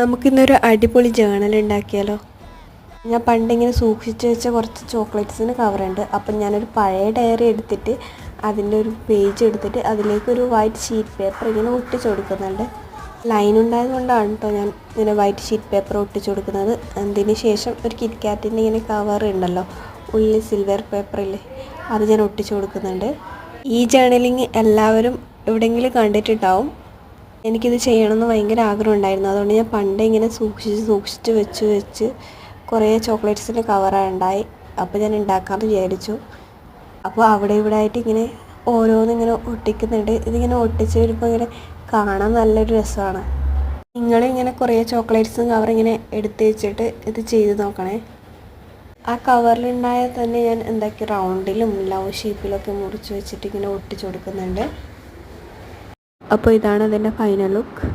നമുക്കിന്നൊരു അടിപൊളി ജേണൽ ഉണ്ടാക്കിയാലോ. ഞാൻ പണ്ടിങ്ങനെ സൂക്ഷിച്ച് വെച്ച കുറച്ച് ചോക്ലേറ്റ്സിന് കവറുണ്ട്. അപ്പം ഞാനൊരു പഴയ ഡയറി എടുത്തിട്ട് അതിൻ്റെ ഒരു പേജ് എടുത്തിട്ട് അതിലേക്കൊരു വൈറ്റ് ഷീറ്റ് പേപ്പർ ഇങ്ങനെ ഒട്ടിച്ചു കൊടുക്കുന്നുണ്ട്. ലൈൻ ഉണ്ടായത് കൊണ്ടാണ് കേട്ടോ ഞാൻ ഇങ്ങനെ വൈറ്റ് ഷീറ്റ് പേപ്പർ ഒട്ടിച്ചു കൊടുക്കുന്നത്. അതിന് ശേഷം ഒരു കിറ്റ്കാറ്റിൻ്റെ ഇങ്ങനെ കവർ ഉണ്ടല്ലോ, ഉള്ളിൽ സിൽവർ പേപ്പറിൽ, അത് ഞാൻ ഒട്ടിച്ചു കൊടുക്കുന്നുണ്ട്. ഈ ജേണലിങ് എല്ലാവരും എവിടെയെങ്കിലും കണ്ടിട്ടുണ്ടാവും. എനിക്കിത് ചെയ്യണമെന്ന് ഭയങ്കര ആഗ്രഹം ഉണ്ടായിരുന്നു. അതുകൊണ്ട് ഞാൻ പണ്ടേ ഇങ്ങനെ സൂക്ഷിച്ച് വെച്ച് കുറേ ചോക്ലേറ്റ്സിൻ്റെ കവറുണ്ടായി. അപ്പോൾ ഞാൻ ഉണ്ടാക്കാമെന്ന് വിചാരിച്ചു. അപ്പോൾ അവിടെ ഇവിടെ ആയിട്ട് ഇങ്ങനെ ഓരോന്നിങ്ങനെ ഒട്ടിക്കുന്നുണ്ട്. ഇതിങ്ങനെ ഒട്ടിച്ച് വരുമ്പോൾ ഇങ്ങനെ കാണാൻ നല്ലൊരു രസമാണ്. നിങ്ങളിങ്ങനെ കുറേ ചോക്ലേറ്റ്സും കവറിങ്ങനെ എടുത്ത് വെച്ചിട്ട് ഇത് ചെയ്ത് നോക്കണേ. ആ കവറിലുണ്ടായ തന്നെ ഞാൻ എന്താക്കി റൗണ്ടിലും ലവ് ഷേപ്പിലൊക്കെ മുറിച്ച് വെച്ചിട്ട് ഇങ്ങനെ ഒട്ടിച്ചു കൊടുക്കുന്നുണ്ട്. അപ്പോൾ ഇതാണ് അതിൻ്റെ ഫൈനൽ ലുക്ക്.